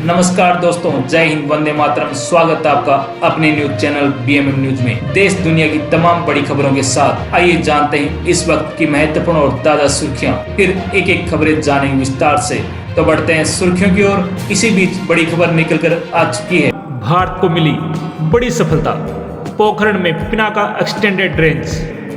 नमस्कार दोस्तों, जय हिंद, वंदे मातरम। स्वागत है आपका अपने न्यूज चैनल बीएमएम न्यूज में। देश दुनिया की तमाम बड़ी खबरों के साथ आइए जानते हैं इस वक्त की महत्वपूर्ण और ताजा सुर्खियां। फिर एक एक खबरें जानेंगे विस्तार से। तो बढ़ते हैं सुर्खियों की ओर। इसी बीच बड़ी खबर निकल कर आ चुकी है। भारत को मिली बड़ी सफलता। पोखरण में पिनाका एक्सटेंडेड रेंज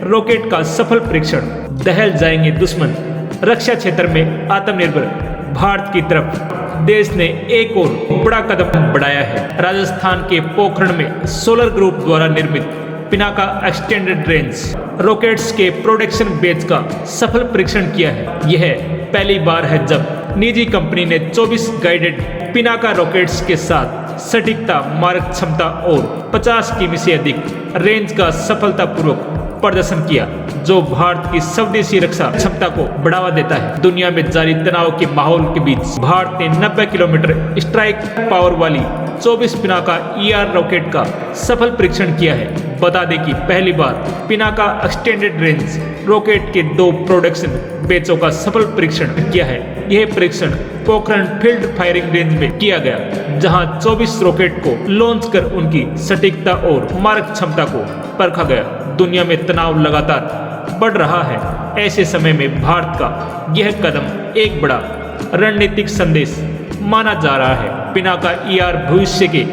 रॉकेट का सफल परीक्षण। दहल जाएंगे दुश्मन। रक्षा क्षेत्र में आत्मनिर्भर भारत की तरफ देश ने एक और बड़ा कदम बढ़ाया है। राजस्थान के पोखरण में सोलर ग्रुप द्वारा निर्मित पिनाका एक्सटेंडेड रेंज रॉकेट्स के प्रोडक्शन बेच का सफल परीक्षण किया है। यह पहली बार है जब निजी कंपनी ने 24 गाइडेड पिनाका रॉकेट्स के साथ सटीकता, मारक क्षमता और 50 किमी से अधिक रेंज का सफलतापूर्वक प्रदर्शन किया, जो भारत की स्वदेशी रक्षा क्षमता को बढ़ावा देता है। दुनिया में जारी तनाव के माहौल के बीच भारत ने 90 किलोमीटर स्ट्राइक पावर वाली 24 पिनाका ER रॉकेट का सफल परीक्षण किया है। बता दें कि पहली बार पिनाका एक्सटेंडेड रेंज रॉकेट के 2 प्रोडक्शन बेचों का सफल परीक्षण किया है। यह परीक्षण पोखरण फील्ड फायरिंग रेंज में किया गया, जहां 24 रॉकेट को लॉन्च कर उनकी सटीकता और मारक क्षमता को परखा गया। दुनिया में तनाव लगातार बढ़ रहा है। ऐसे समय में भारत का यह कदम एक बड़ा रणनीतिक संदेश माना जा रहा है। पिनाका ER भविष्य के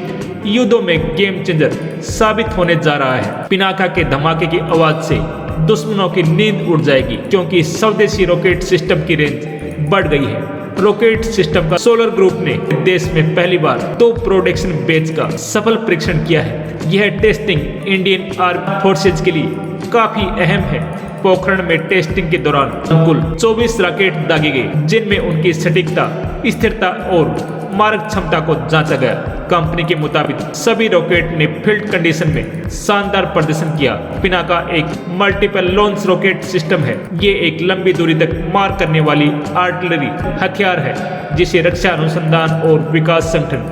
युद्धों में गेम चेंजर साबित होने जा रहा है। पिनाका के धमाके की आवाज से दुश्मनों की नींद उड़ जाएगी, क्योंकि स्वदेशी रॉकेट सिस्टम की रेंज बढ़ गई है। रॉकेट सिस्टम का सोलर ग्रुप ने देश में पहली बार 2 प्रोडक्शन बेच का सफल परीक्षण किया है। यह टेस्टिंग इंडियन आर्मी फोर्सेज के लिए काफी अहम है। पोखरण में टेस्टिंग के दौरान कुल 24 रॉकेट दागे गए, जिनमें उनकी सटीकता, स्थिरता और मारक क्षमता को जांचा गया। कंपनी के मुताबिक सभी रॉकेट ने फील्ड कंडीशन में शानदार प्रदर्शन किया। पिनाका एक मल्टीपल लॉन्च रॉकेट सिस्टम है। ये एक लंबी दूरी तक मार करने वाली आर्टिलरी हथियार है, जिसे रक्षा अनुसंधान और विकास संगठन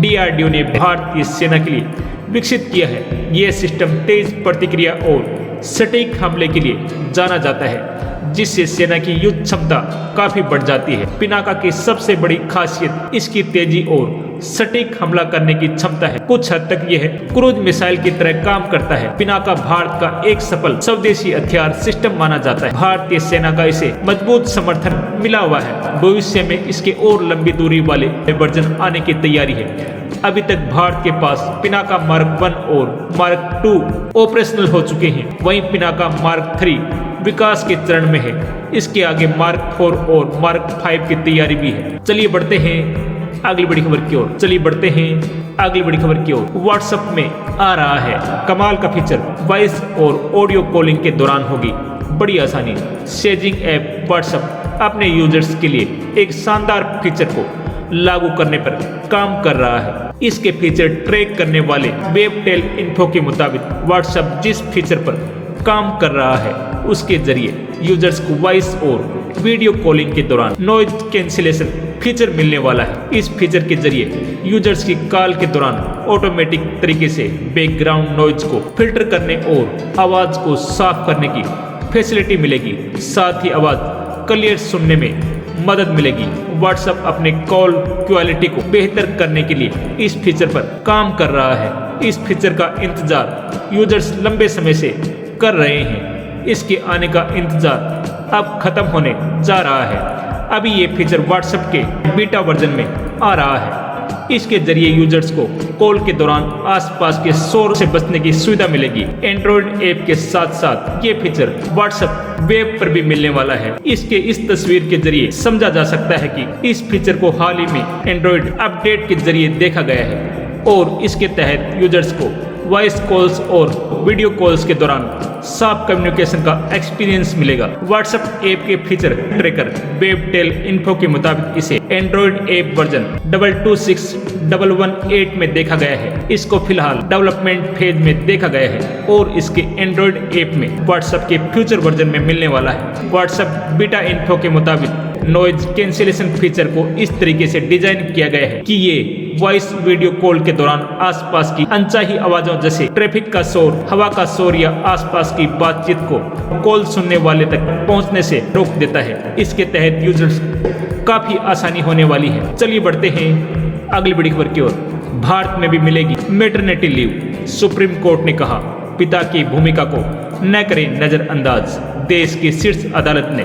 DRDO ने भारतीय सेना के लिए विकसित किया है। यह सिस्टम तेज प्रतिक्रिया और सटीक हमले के लिए जाना जाता है, जिससे सेना की युद्ध क्षमता काफी बढ़ जाती है। पिनाका की सबसे बड़ी खासियत इसकी तेजी और सटीक हमला करने की क्षमता है। कुछ हद तक यह क्रूज मिसाइल की तरह काम करता है। पिनाका भारत का एक सफल स्वदेशी हथियार सिस्टम माना जाता है। भारतीय सेना का इसे मजबूत समर्थन मिला हुआ है। भविष्य में इसके और लंबी दूरी वाले वर्जन आने की तैयारी है। अभी तक भारत के पास पिनाका मार्क 1 और मार्क 2 ऑपरेशनल हो चुके हैं। वहीं पिनाका मार्क 3 विकास के चरण में है। इसके आगे मार्क 4 और मार्क 5 की तैयारी भी है। चलिए बढ़ते हैं अगली बड़ी खबर की ओर। व्हाट्सएप में आ रहा है कमाल का फीचर। वॉइस और ऑडियो कॉलिंग के दौरान होगी बड़ी आसानी। सेजिंग ऐप व्हाट्सएप अपने यूजर्स के लिए एक शानदार फीचर को लागू करने पर काम कर रहा है। इसके फीचर ट्रैक करने वाले वेबटेल इन्फो के मुताबिक व्हाट्सएप जिस फीचर पर काम कर रहा है, उसके जरिए यूजर्स को वॉइस और वीडियो कॉलिंग के दौरान नॉइज कैंसिलेशन फीचर मिलने वाला है। इस फीचर के जरिए यूजर्स की कॉल के दौरान ऑटोमेटिक तरीके से बैकग्राउंड नॉइज को फिल्टर करने और आवाज को साफ करने की फैसिलिटी मिलेगी। साथ ही आवाज क्लियर सुनने में मदद मिलेगी। व्हाट्सएप अपने कॉल क्वालिटी को बेहतर करने के लिए इस फीचर पर काम कर रहा है। इस फीचर का इंतजार यूजर्स लंबे समय से कर रहे हैं। इसके आने का इंतजार अब खत्म होने जा रहा है। अभी ये फीचर व्हाट्सएप के बीटा वर्जन में आ रहा है। इसके जरिए यूजर्स को कॉल के दौरान आसपास के शोर से बचने की सुविधा मिलेगी। एंड्रॉइड ऐप के साथ साथ ये फीचर व्हाट्सएप वेब पर भी मिलने वाला है। इसके इस तस्वीर के जरिए समझा जा सकता है कि इस फीचर को हाल ही में एंड्रॉइड अपडेट के जरिए देखा गया है और इसके तहत यूजर्स को वॉइस कॉल्स और वीडियो कॉल्स के दौरान साफ कम्युनिकेशन का एक्सपीरियंस मिलेगा। व्हाट्सएप ऐप के फीचर ट्रैकर वेबटेल इन्फो के मुताबिक इसे एंड्रॉइड ऐप वर्जन 226118 में देखा गया है। इसको फिलहाल डेवलपमेंट फेज में देखा गया है और इसके एंड्रॉइड ऐप में व्हाट्सएप के फ्यूचर वर्जन में मिलने वाला है। व्हाट्सएप बीटा इन्फो के मुताबिक नॉइज कैंसिलेशन फीचर को इस तरीके से डिजाइन किया गया है कि ये वॉइस वीडियो कॉल के दौरान आसपास की अनचाही आवाजों जैसे ट्रैफिक का शोर, हवा का शोर या आसपास की बातचीत को कॉल सुनने वाले तक पहुंचने से रोक देता है। इसके तहत यूजर्स काफी आसानी होने वाली है। चलिए बढ़ते हैं अगली बड़ी खबर की ओर। भारत में भी मिलेगी मैटरनिटी लीव, सुप्रीम कोर्ट ने कहा पिता की भूमिका को न करें नजरअंदाज। देश की शीर्ष अदालत ने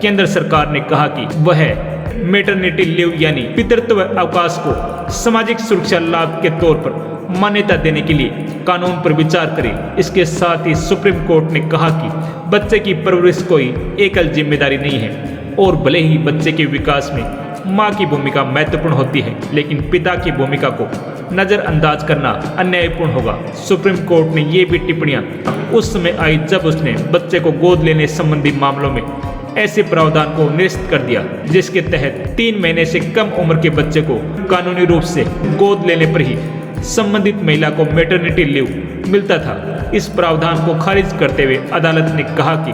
केंद्र सरकार ने कहा कि वह मैटरनिटी लीव यानी पितृत्व अवकाश को सामाजिक सुरक्षा लाभ के तौर पर मान्यता देने के लिए कानून पर विचार करे। इसके साथ ही सुप्रीम कोर्ट ने कहा कि बच्चे की परवरिश कोई एकल जिम्मेदारी नहीं है और भले ही बच्चे के विकास में माँ की भूमिका महत्वपूर्ण होती है, लेकिन पिता की भूमिका को नजरअंदाज करना अन्यायपूर्ण होगा। सुप्रीम कोर्ट ने ये भी टिप्पणियां उस समय आई जब उसने बच्चे को गोद लेने संबंधी मामलों में ऐसे प्रावधान को निरस्त कर दिया जिसके तहत 3 महीने से कम उम्र के बच्चे को कानूनी रूप से गोद लेने पर ही संबंधित महिला को मैटरनिटी लीव मिलता था। इस प्रावधान को खारिज करते हुए अदालत ने कहा कि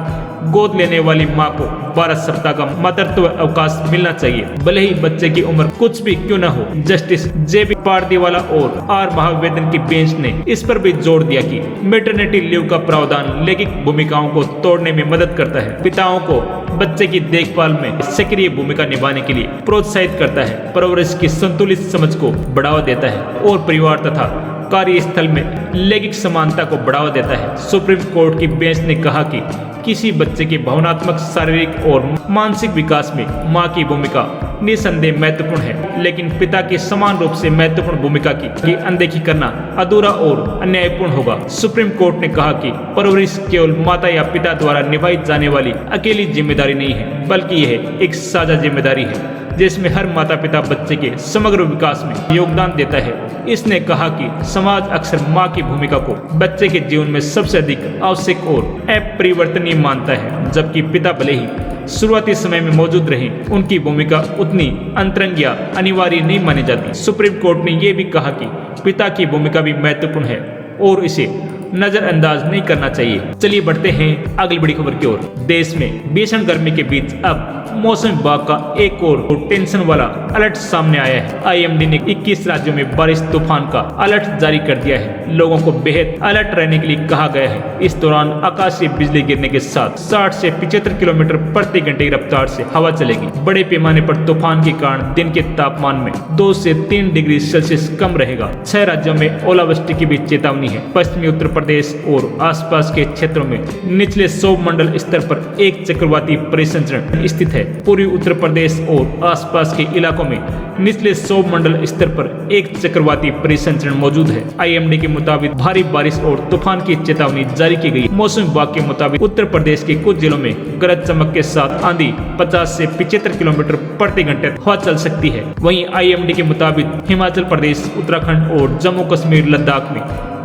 गोद लेने वाली मां को 12 सप्ताह का मातृत्व अवकाश मिलना चाहिए, भले ही बच्चे की उम्र कुछ भी क्यों न हो। Justice JB. पारदीवाला और आर. महावेदन की बेंच ने इस पर भी जोर दिया कि मैटरनिटी लीव का प्रावधान लैंगिक भूमिकाओं को तोड़ने में मदद करता है, पिताओं को बच्चे की देखभाल में सक्रिय भूमिका निभाने के लिए प्रोत्साहित करता है, परवरिश की संतुलित समझ को बढ़ावा देता है और परिवार तथा कार्यस्थल में लैंगिक समानता को बढ़ावा देता है। सुप्रीम कोर्ट की बेंच ने कहा कि किसी बच्चे के भावनात्मक, शारीरिक और मानसिक विकास में मां की भूमिका निसंदेह महत्वपूर्ण है, लेकिन पिता की समान रूप से महत्वपूर्ण भूमिका की अनदेखी करना अधूरा और अन्यायपूर्ण होगा। सुप्रीम कोर्ट ने कहा कि परवरिश केवल माता या पिता द्वारा निभाई जाने वाली अकेली जिम्मेदारी नहीं है, बल्कि यह एक साझा जिम्मेदारी है जिसमें हर माता पिता बच्चे के समग्र विकास में योगदान देता है। इसने कहा कि समाज अक्सर मां की भूमिका को बच्चे के जीवन में सबसे अधिक आवश्यक और अपरिवर्तनीय मानता है, जबकि पिता भले ही शुरुआती समय में मौजूद रहे, उनकी भूमिका उतनी अंतरंग या अनिवार्य नहीं मानी जाती। सुप्रीम कोर्ट ने यह भी कहा कि पिता की भूमिका भी महत्वपूर्ण है और इसे नजरअंदाज नहीं करना चाहिए। चलिए बढ़ते हैं अगली बड़ी खबर की ओर। देश में भीषण गर्मी के बीच अब मौसम विभाग का एक और टेंशन वाला अलर्ट सामने आया है। आईएमडी ने 21 राज्यों में बारिश तूफान का अलर्ट जारी कर दिया है। लोगों को बेहद अलर्ट रहने के लिए कहा गया है। इस दौरान आकाशीय बिजली गिरने के साथ 60 से 75 किलोमीटर प्रति घंटे की रफ्तार से हवा चलेगी। बड़े पैमाने पर तूफान के कारण दिन के तापमान में 2 से 3 डिग्री सेल्सियस कम रहेगा। 6 राज्यों में ओलावृष्टि की भी चेतावनी है। पश्चिमी उत्तर प्रदेश और आसपास के क्षेत्रों में निचले सौमंडल स्तर पर एक चक्रवाती परिसंचरण स्थित है। पूर्वी उत्तर प्रदेश और आसपास के इलाकों में निचले सौमंडल स्तर पर एक चक्रवाती परिसंचरण मौजूद है। आईएमडी के मुताबिक भारी बारिश और तूफान की चेतावनी जारी की गई। मौसम विभाग के मुताबिक उत्तर प्रदेश के कुछ जिलों में गरज चमक के साथ आंधी 50 से 75 किलोमीटर प्रति घंटे हवा चल सकती है। वहीं आईएमडी के मुताबिक हिमाचल प्रदेश, उत्तराखंड और जम्मू कश्मीर, लद्दाख में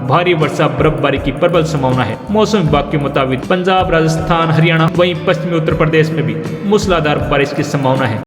भारी वर्षा, बर्फबारी की प्रबल संभावना है। मौसम विभाग के मुताबिक पंजाब, राजस्थान, हरियाणा वहीं पश्चिमी उत्तर प्रदेश में भी मूसलाधार बारिश की संभावना है।